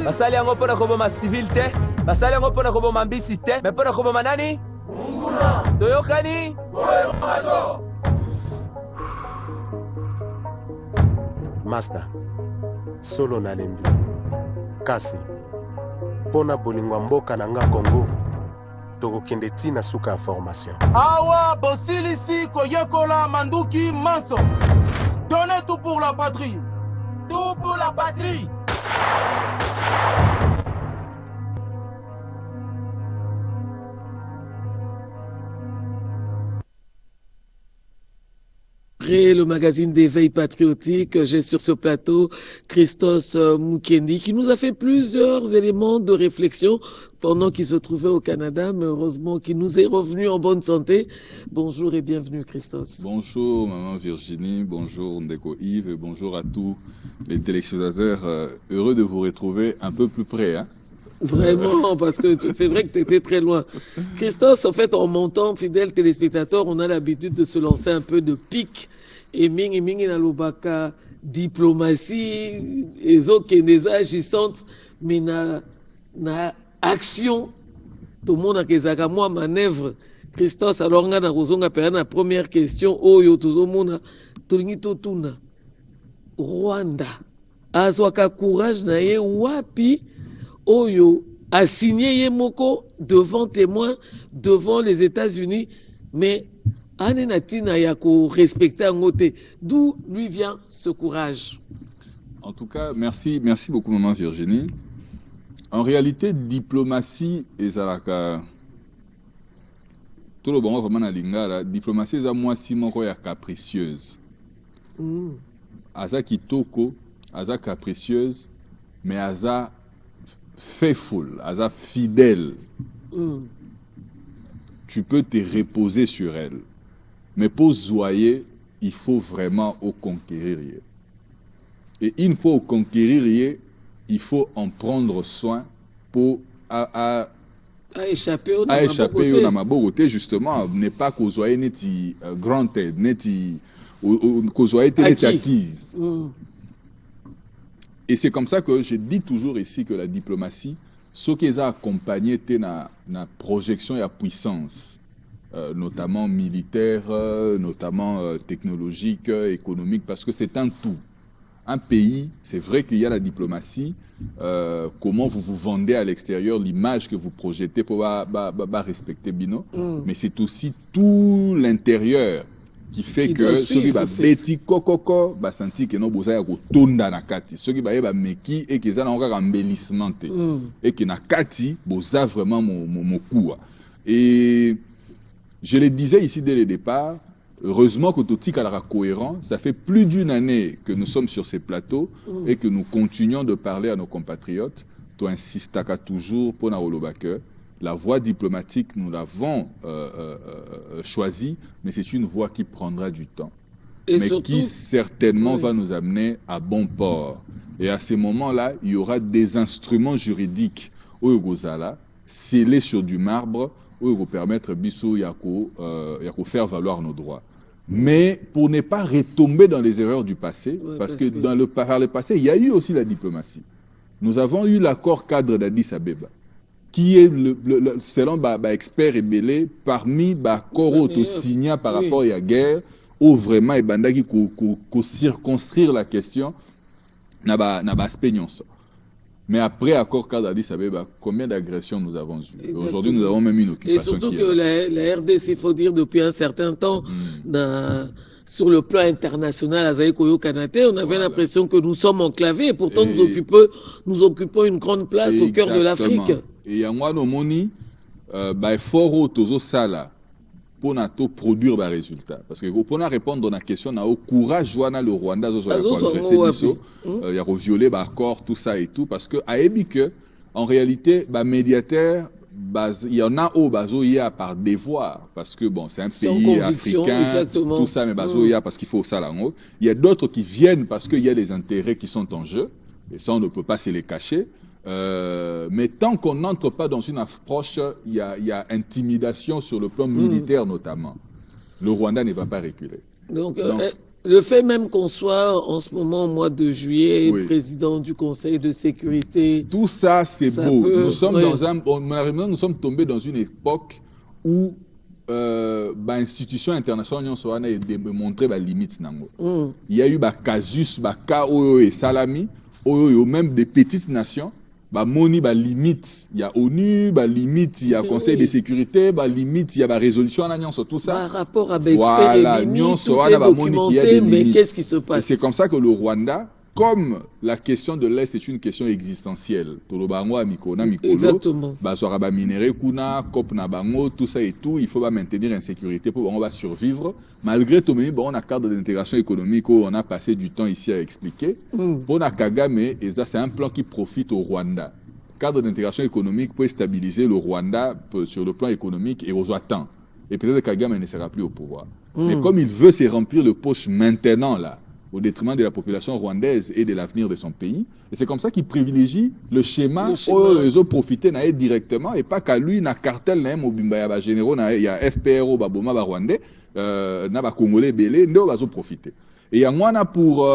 basali yango mpona koboma civil te, basali yango mpona koboma mbisi te, me mpona koboma nani? Toyokani? Master, solo nalembi kasi mpona bolingwa mboka na nga Congo tokokende ntina suka ya formation. Awa bosilisi koyekola manduki manso. Donnez tout pour la patrie. Tout pour la patrie. Le magazine d'éveil patriotique, j'ai sur ce plateau Christos Mukendi qui nous a fait plusieurs éléments de réflexion pendant qu'il se trouvait au Canada, mais heureusement qu'il nous est revenu en bonne santé. Bonjour et bienvenue Christos. Bonjour maman Virginie, bonjour Ndeko Yves et bonjour à tous les téléspectateurs. Heureux de vous retrouver un peu plus près. Hein? Vraiment, parce que c'est vrai que tu étais très loin. Christos, en fait, en montant, fidèles téléspectateurs, on a l'habitude de se lancer un peu de pique. Et mingi na lobaka, diplomatie, ezokende agissante, mais na action, tout le monde a kezaka moi manœuvre. Christos, alors nga na kozonga pera na première question, oyo tout le monde tolingi totuna. Rwanda, azwaka courage na ye wapi, oyo a signé Yemoko devant témoins, devant les États-Unis, mais Anenatina Yako respecté en côté. D'où lui vient ce courage? En tout cas, merci beaucoup maman Virginie. En réalité, diplomatie et Zalaka. Tout le bon vraiment na lingara, diplomatie est à moi si mon ya capricieuse. Aza kitoko, aza capricieuse, mais aza faithful, aza fidèle. Tu peux te reposer sur elle. Mais pour zoyer, il faut vraiment au conquérir. Et une fois au conquérir, il faut en prendre soin pour à échapper au Namabogoté, justement, n'est pas qu'au zoyer neti grand aide, neti qu'au zoyer neti acquise. Et c'est comme ça que je dis toujours ici que la diplomatie, ce qu'ils ont accompagné na projection et la puissance, notamment militaire, notamment technologique, économique, parce que c'est un tout. Un pays, c'est vrai qu'il y a la diplomatie, comment vous vous vendez à l'extérieur, l'image que vous projetez pour respecter Bino, mais c'est aussi tout l'intérieur qui fait que ceux qui ba beti kokoko ba senti que no boza ya ko tonda na kati, ceux qui ba meki et qui za na encore embellissement et qui na kati boza vraiment mon coup. Et je le disais ici dès le départ, heureusement que tout est cohérent, ça fait plus d'une année que nous sommes sur ces plateaux et que nous continuons de parler à nos compatriotes. Tu insistes toujours pour Narolobake. La voie diplomatique, nous l'avons choisie, mais c'est une voie qui prendra du temps. Mais surtout, qui certainement va nous amener à bon port. Et à ces moments-là, il y aura des instruments juridiques au Gozala, scellés sur du marbre, où vous permettre Bissou Yako faire valoir nos droits. Mais pour ne pas retomber dans les erreurs du passé, parce que par le passé, il y a eu aussi la diplomatie. Nous avons eu l'accord cadre d'Addis Abeba. qui est, selon expert et belé, parmi Koro to signa par rapport à la guerre, où vraiment, il faut circonscrire la question, n'a aspect nyonso. Mais après accord cadre Addis Abeba, combien d'agressions nous avons eues? Aujourd'hui, nous avons même une occupation. Et surtout que la RDC, il faut dire, depuis un certain temps, sur le plan international, à Zaïkoyo Kanate, on avait l'impression que nous sommes enclavés. Et pourtant, nous occupons une grande place au cœur de l'Afrique. Et il y a moi, nos moni, fort au tozo sala, pour produire des résultats. Parce que pour répondre à la question, on a au courage, le Rwanda, il y a violé l'accord, tout ça et tout. Parce que, en réalité, médiateur, il y en a au Bazoïa par devoir, parce que bon, c'est un pays africain, tout ça, mais Bazoïa parce qu'il faut ça là. Il y a d'autres qui viennent parce qu'il y a des intérêts qui sont en jeu, et ça on ne peut pas se les cacher. Mais tant qu'on n'entre pas dans une approche, il y a intimidation sur le plan militaire notamment. Le Rwanda ne va pas reculer. Donc le fait même qu'on soit en ce moment au mois de juillet président du Conseil de sécurité, tout ça c'est beau. Nous sommes malheureusement nous sommes tombés dans une époque où institutions internationales ont démontré la limite nango. Il y a eu casus, cas et salami, même des petites nations. Moni limite, il y a ONU, limite, il y a Conseil de sécurité, limite, il y a résolution à sur tout ça. Par rapport à voilà, tout est documenté, mais qu'est-ce qui se passe? C'est comme ça que le Rwanda, comme la question de l'Est est une question existentielle, exactement. Tout ça et tout, il faut maintenir l'insécurité pour on va survivre. Malgré tout, on a un cadre d'intégration économique où on a passé du temps ici à expliquer. Pour Kagame, et ça c'est un plan qui profite au Rwanda. Cadre d'intégration économique pour stabiliser le Rwanda sur le plan économique et aux attentes. Et peut-être que Kagame ne sera plus au pouvoir. Mais comme il veut se remplir le poche maintenant là, au détriment de la population rwandaise et de l'avenir de son pays. Et c'est comme ça qu'il privilégie le schéma où ils ont profité directement et pas qu'à lui, na cartel, na généraux, il y a FPRO, Baboma, Rwandais, na Congolais, Belé, nous ils ont profité. Et il y a moi, pour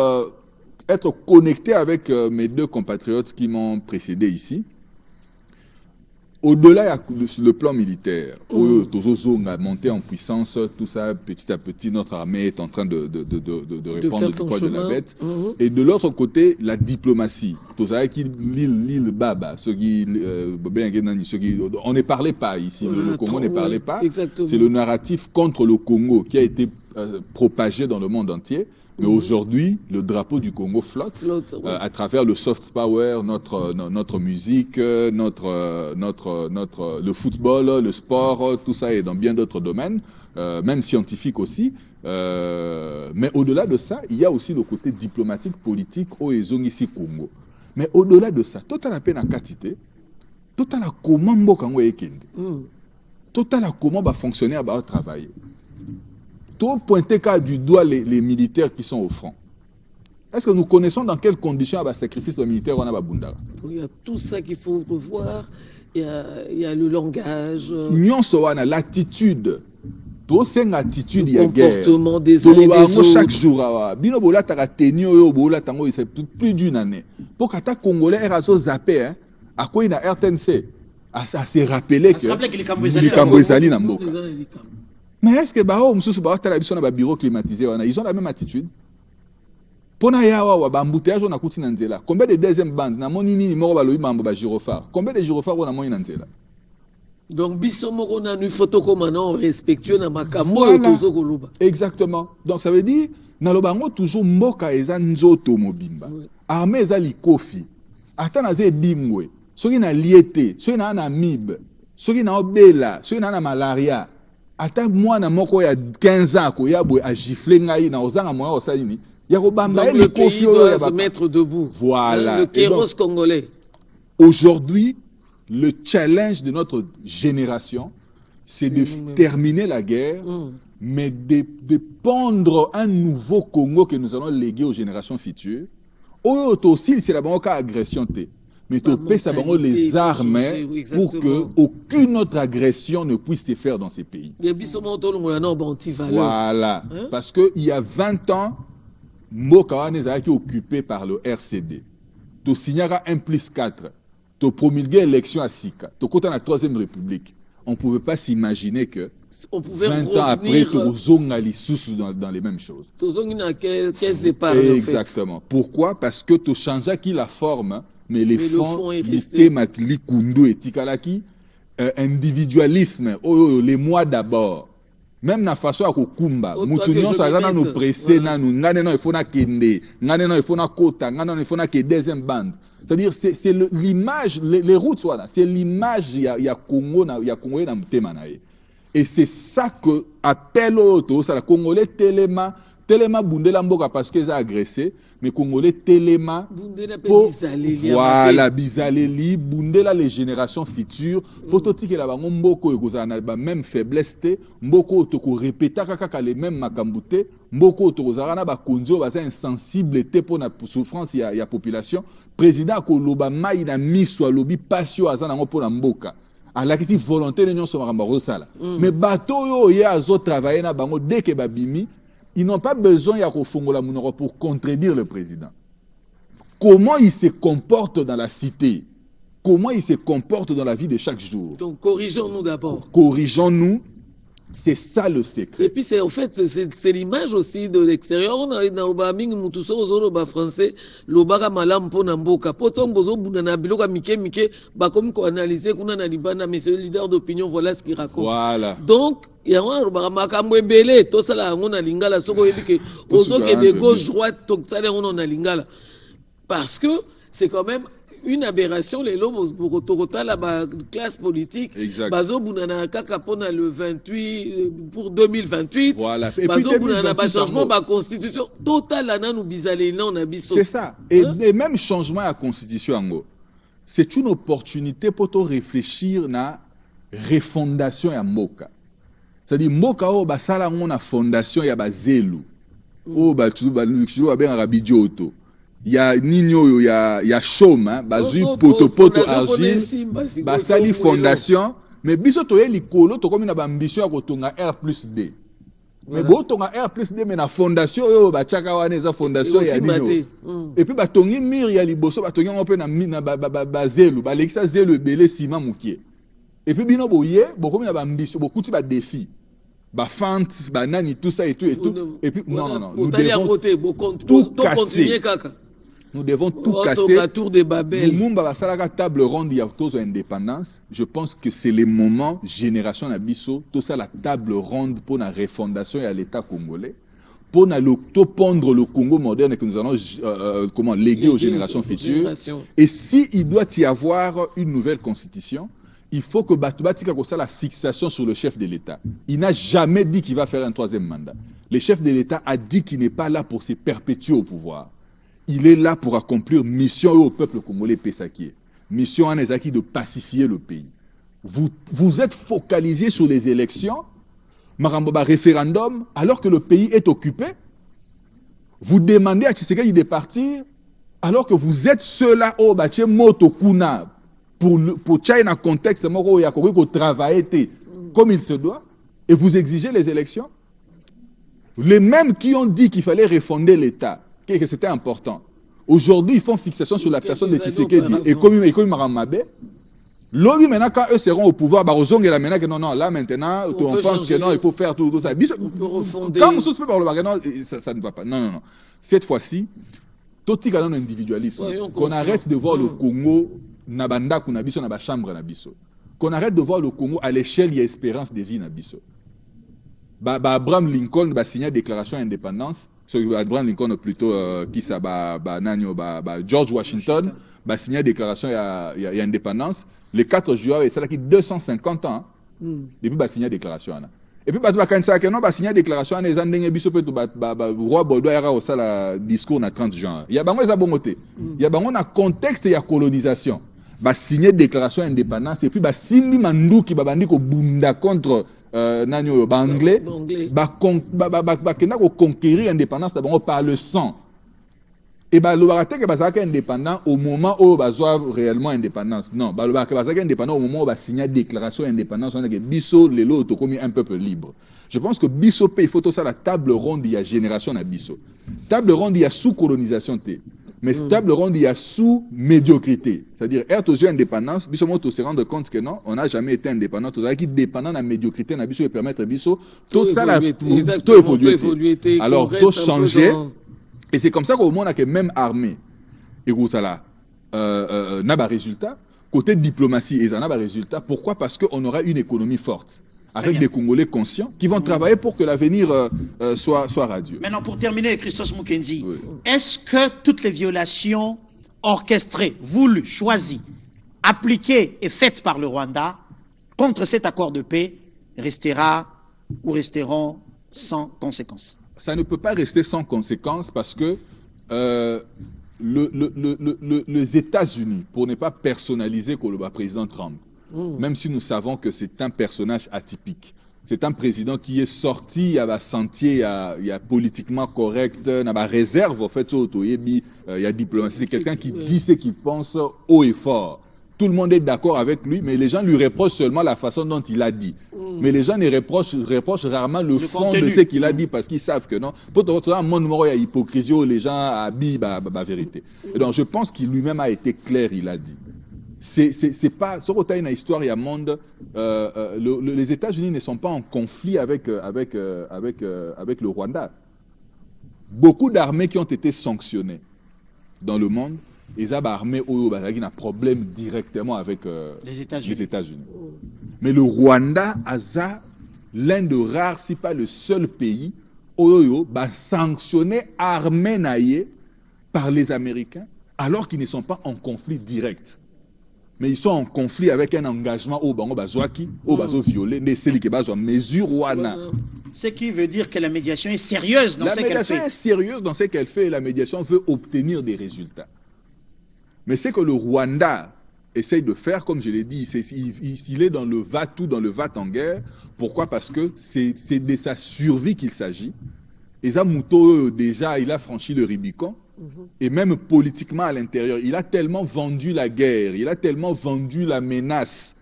être connecté avec mes deux compatriotes qui m'ont précédé ici, au-delà sur le plan militaire, où Tozozo a monté en puissance, tout ça, petit à petit, notre armée est en train de répondre du poids de la bête. Et de l'autre côté, la diplomatie. L'île Baba, on ne parlait pas ici, le Congo ne parlait pas. C'est le narratif contre le Congo qui a été propagé dans le monde entier. Mais aujourd'hui, le drapeau du Congo flotte à travers le soft power, notre musique, le football, le sport, tout ça et dans bien d'autres domaines, même scientifiques aussi. Mais au-delà de ça, il y a aussi le côté diplomatique, politique au ici Congo. Mais au-delà de ça, total la peine à quantité, total la comment mbokango ekende, total la comment va fonctionner à travailler. Tout pointer du doigt les militaires qui sont au front. Est-ce que nous connaissons dans quelles conditions le sacrifice militaire on a Bundara? Il y a tout ça qu'il faut revoir. Il y a le langage. L'attitude. Tout c'est attitude, il y a guerre. Le comportement des uns et des autres. Chaque jour, bino bola ta tenu yo bola tango c'est plus d'une année. Pour qu'ata congolais erazo zappé à quoi il a RTNC à se rappeler que les Cambouezali na mboka. Mais est-ce que bureau climatisé, ils ont la même attitude? Combien de deuxième bandes combien de gyrophares on a moins dans nzela? Donc bisomoko na une photo comme on respectueux na makambo tozo koloba. Exactement. Donc ça veut dire na lobango toujours mboka eza nzoto mobimba. Armée eza likofi. Ata na ze bimwe. Soki na liete, soki na amibe, soki na obela, soki na malaria. Ata mwana moko ya 15 ans ko ya boy a gifler ngai na ozanga moya osalini ya ko bamba le pays doit se mettre debout. Voilà. Le kéros congolais. Aujourd'hui, le challenge de notre génération, c'est de terminer la guerre, mais de pondre un nouveau Congo que nous allons léguer aux générations futures. Aussi, c'est la bonne agression. Mais tu peux savoir les armes pour qu'aucune autre agression ne puisse se faire dans ces pays. Voilà. Parce qu'il y a 20 ans, Mokawane a été occupé par le RCD. Tu signeras 1+4. tu promulgué l'élection à Sika, tu côté la Troisième République. On ne pouvait pas s'imaginer que on pouvait 20 ans après, tu dans les mêmes choses. Exactement. Pourquoi? Parce que tu changes qui la forme, mais les fonds, individualisme, les mois d'abord. Même na façon à Kumba, Moutounion, ça va nous presser, il faut na kende, il faut na kota, il faut na que deuxième bande. C'est-à-dire, c'est l'image, les routes, c'est l'image, il y a Congo, dans le thème. Et c'est ça que appelle auto, ça, le Congolais Téléma Bundela Mboka parce qu'ils ont agressé, mais Congolais Téléma, voilà, Bizaleli, Bundela les générations futures, pour tout ce qui est là-bas, Mboko et même faiblesse, Mboko toko répéta kaka les mêmes makambute, Mboko toko zarana ba kondio baza insensible pour la souffrance il y a population, président Koloba mai na miswa lobi passion azana pour la Mboka. Alors que si volonté de nous sommes mais bateau yo ya azo travailler na bango dès que babimi ils n'ont pas besoin de pour contredire le président. Comment il se comporte dans la cité? Comment il se comporte dans la vie de chaque jour? Donc corrigeons-nous d'abord. Corrigeons-nous. C'est ça le secret. Et puis c'est en fait c'est l'image aussi de l'extérieur. On a dans Obaming mutuso ozolo français lobaka malam pona mboka. Potom bozo bunana biloka mike ba comme ko analyser kuna na libana monsieur le leader d'opinion voilà ce qu'il raconte. Voilà. Donc il y a un lobaka makambo ebele to sala ngona lingala soko yebike ozo ke de gauche droite to sala ngona lingala. Parce que c'est quand même une aberration les lobos pour la classe politique bazo bunana kaka pona le 28 pour 2028 voilà bazo bunana ba changement ba constitution total ana nous bizalé là on a biso c'est ça et même changement à la constitution ango c'est une opportunité pour te réfléchir na refondation ya mboka c'est-à-dire mboka o basala ngona fondation ya bazelu o ba tu ba ben rabidioto il y a Nino, il y a Choma, Bazu, Poto, Argile, Basali Fondation, mais biso to likolo to comme une ambition à kotonga R+D. Mais bon tonga R+D mais na fondation yo ba chaka wana za fondation ya Nino. Et puis ba tongi mur ya liboso ba tongi on na bazelu, ba lekisa zelu belé ciment mukie. Et puis bino boye, beaucoup na ambition, beaucoup ti ba défi. Ba fente, ba nani tout ça et tout. Et puis non, nous devons tout casser. Nous devons tout casser. Lumumba basalaka table ronde ya tozo indépendance. Je pense que c'est le moment génération Nabiso tout ça la table ronde pour la refondation à l'État congolais, pour pondre le Congo moderne que nous allons léguer aux générations futures. Et si il doit y avoir une nouvelle constitution, il faut que Batubatika kosa la fixation sur le chef de l'État. Il n'a jamais dit qu'il va faire un troisième mandat. Le chef de l'État a dit qu'il n'est pas là pour se perpétuer au pouvoir. Il est là pour accomplir mission au peuple congolais Pessakié. Mission en Ezaki de pacifier le pays. Vous êtes focalisé sur les élections, Maramboba référendum, alors que le pays est occupé. Vous demandez à Tshisekedi de partir, alors que vous êtes ceux-là au Baché Motokuna pour Tchaïna contexte où il y a travailler comme il se doit, et vous exigez les élections. Les mêmes qui ont dit qu'il fallait refonder l'État, que c'était important. Aujourd'hui, ils font fixation sur la personne de Tshisekedi. Et comme Maramabé, l'objet maintenant, quand eux seront au pouvoir, que non, là maintenant, on pense que non, il faut faire tout ça. Quand on se par le bagage, ça ne va pas. Non. Cette fois-ci, tout est un individualisme. Qu'on arrête de voir le Congo, Nabanda, Kunabiso, Nabachambre, Nabiso. Qu'on arrête de voir le Congo à l'échelle, il y a espérance de vie, Nabiso. Abraham Lincoln a signé la déclaration d'indépendance. Abraham Lincoln plutôt qui ça George Washington a signé la déclaration d'indépendance le 4 juin et ça qui 250 ans depuis a signé la déclaration et puis quand ça que non a signé la déclaration les andenge biso pe roi Baudouin era au sala discours na 30 juin il y a bango za bongote il y a bango na contexte ya colonisation ba signé déclaration d'indépendance et puis ba simbi manduki babandi ko bunda contre nani oyo anglais kenda ko conquérir l'indépendance d'abord par le sang et lobaka que bazaka indépendant au moment où bazwa réellement indépendance non lobaka bazaka indépendant au moment où ba signer déclaration d'indépendance on a que biso lelo to comme un peuple libre. Je pense que biso pe il faut tout ça la table ronde il y a génération na biso table ronde il y a sous colonisation té Mais stable ronde, il y a sous médiocrité. C'est-à-dire, être aux indépendance, biso moto se rendre compte que non, on n'a jamais été indépendant. Tout ça qui dépendant de la médiocrité, n'a biso permettre biso tout ça la tout évoluer. Alors tout changer. Et c'est comme ça qu'au monde a que même armée et ça là n'a pas résultat. Côté diplomatie, ils en ont pas résultat. Pourquoi? Parce qu'on aura une économie forte. Avec des Congolais conscients qui vont travailler pour que l'avenir soit radieux. Maintenant, pour terminer, Christos Mukendi, est-ce que toutes les violations orchestrées, voulues, choisies, appliquées et faites par le Rwanda contre cet accord de paix resteront sans conséquences? Ça ne peut pas rester sans conséquences parce que les États-Unis, pour ne pas personnaliser le président Trump, même si nous savons que c'est un personnage atypique. C'est un président qui est sorti à la sentier, il y a politiquement correct, il y a réserve, en fait, il y a diplomatie. C'est quelqu'un qui dit ce qu'il pense haut et fort. Tout le monde est d'accord avec lui, mais les gens lui reprochent seulement la façon dont il a dit. Mais les gens ne reprochent rarement le fond de ce qu'il a dit parce qu'ils savent que non. Pour un monde mort, il y a hypocrisie, les gens habillent la vérité. Et donc, je pense qu'il lui-même a été clair, il a dit. C'est pas sur une histoire il y a monde les États-Unis ne sont pas en conflit avec le Rwanda. Beaucoup d'armées qui ont été sanctionnées dans le monde, ils ont armées où il y a un problème directement avec les États-Unis. Mais le Rwanda a l'un de rares, si pas le seul pays où sanctionné armées par les Américains alors qu'ils ne sont pas en conflit direct. Mais ils sont en conflit avec un engagement au bango bazwaki, au bazo violé, des celles qui basent en mesure ouana. Ce qui veut dire que la médiation est sérieuse dans ce qu'elle fait. La médiation est sérieuse dans ce qu'elle fait et la médiation veut obtenir des résultats. Mais c'est que le Rwanda essaye de faire, comme je l'ai dit, il est dans le va-tout, dans le va-t-en-guerre. Pourquoi? Parce que c'est de sa survie qu'il s'agit. Et Zamuto, déjà, il a franchi le Rubicon. Et même politiquement à l'intérieur, il a tellement vendu la guerre, il a tellement vendu la menace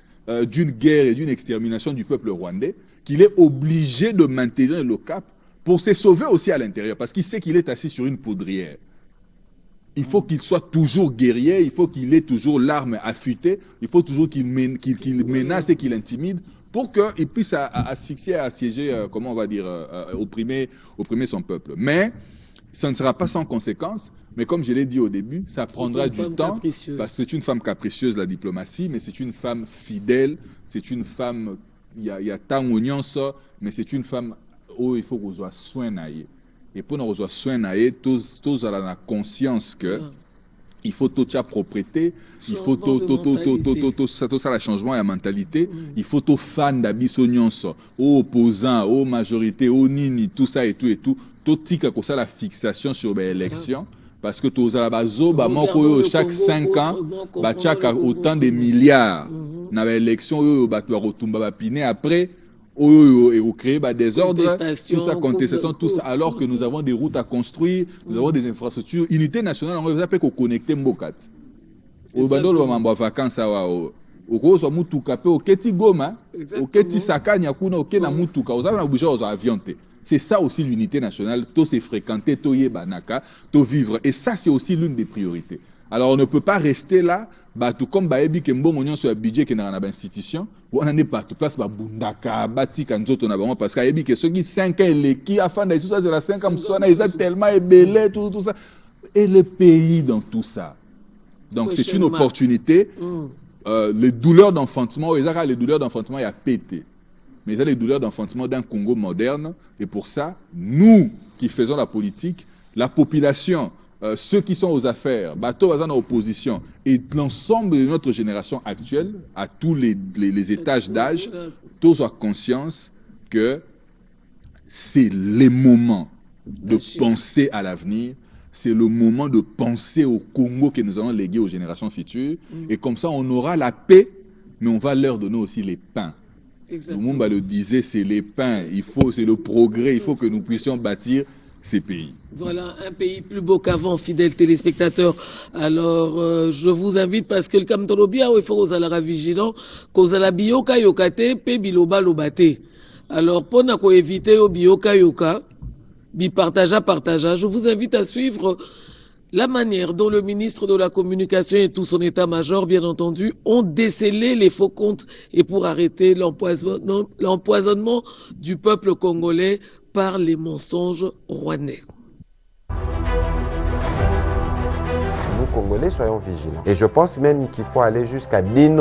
d'une guerre et d'une extermination du peuple rwandais qu'il est obligé de maintenir le cap pour se sauver aussi à l'intérieur, parce qu'il sait qu'il est assis sur une poudrière. Il faut qu'il soit toujours guerrier, il faut qu'il ait toujours l'arme affûtée, il faut toujours qu'il menace et qu'il intimide pour qu'il puisse asphyxier, assiéger, comment on va dire, opprimer son peuple. Mais ça ne sera pas sans conséquence, mais comme je l'ai dit au début, ça prendra du temps, parce que c'est une femme capricieuse, la diplomatie, mais c'est une femme fidèle, c'est une femme, il y a tant d'union, mais c'est une femme où il faut qu'on soit soin naïe. Et pour nous avoir soin naïe, tous ont la conscience que il faut toute la propriété, il faut tout ça le changement et la mentalité, il faut tout fan d'abissonion, aux opposants, aux majorités, aux nini, tout ça et tout, tout tika comme ça la fixation sur l'élection, parce que tous à la chaque 5 ans, chaque autant de milliards dans l'élection, après, et créer des ordres, tout ça, contestation, tout ça, alors que nous avons des routes à construire, nous avons des infrastructures. Unité nationale, on va qu'on connecter Mbokat. Au bandolo, on va vacances à au gros, on mutuka pe au keti goma, au keti sakanya kuna, au kena mutuka, on a obligé aux avions. C'est ça aussi l'unité nationale, tout se fréquenter, tout yebanaka, tout vivre. Et ça, c'est aussi l'une des priorités. Alors, on ne peut pas rester là, tout comme Baebi Kembo, on sur le budget qui est dans l'institution, où on n'est pas tout place, Bundaka, Bati, Kanzoto, parce qu'il y a ceux qui 5 ans, qui a fait ça, c'est la 5 ans, ils ont tellement ébélé, tout ça. Et le pays dans tout ça. Donc, c'est une opportunité. Les douleurs d'enfantement, les douleurs d'enfantement, il y a pété. Mais il y a les douleurs d'enfantement d'un Congo moderne. Et pour ça, nous qui faisons la politique, la population, ceux qui sont aux affaires, bateaux en opposition, et l'ensemble de notre génération actuelle, à tous les étages d'âge, tous ont conscience que c'est le moment de penser à l'avenir, c'est le moment de penser au Congo que nous allons léguer aux générations futures, et comme ça on aura la paix, mais on va leur donner aussi les pains. Exactement. Le monde le disait, c'est les pains, c'est le progrès, il faut que nous puissions bâtir ces pays. Voilà, un pays plus beau qu'avant, fidèles téléspectateurs. Alors, je vous invite, parce que le Kamtorobia, il faut qu'on soit vigilant, qu'on soit bioka yokate, pe biloba lobate. Alors, pour nous éviter au bioka yoka, bi partager. Je vous invite à suivre La manière dont le ministre de la Communication et tout son état-major, bien entendu, ont décelé les faux comptes et pour arrêter l'empoisonnement du peuple congolais par les mensonges rwandais. Nous, Congolais, soyons vigilants. Et je pense même qu'il faut aller jusqu'à dénoncer